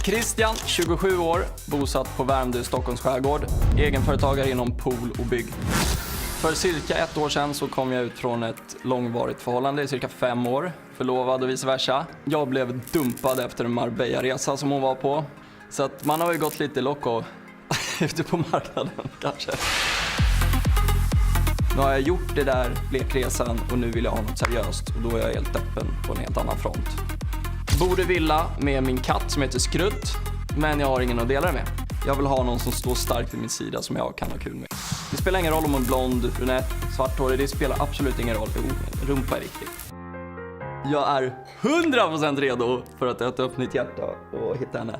Christian, 27 år, bosatt på Värmdö, Stockholms skärgård. Egenföretagare inom pool och bygg. För cirka 1 år sedan så kom jag ut från ett långvarigt förhållande i cirka 5 år. Förlovad och vice versa. Jag blev dumpad efter en Marbella-resa som hon var på. Så att man har ju gått lite loco ute på marknaden kanske. Nu har jag gjort det där lekresan och nu vill jag ha något seriöst. Och då är jag helt öppen på en helt annan front. Bor i villa med min katt som heter Skrutt. Men jag har ingen att dela det med. Jag vill ha någon som står starkt vid min sida som jag kan ha kul med. Det spelar ingen roll om hon är blond, brunett, svarthårig. Det spelar absolut ingen roll. Rumpa är viktigt. Jag är 100% redo för att öppna mitt hjärta och hitta henne.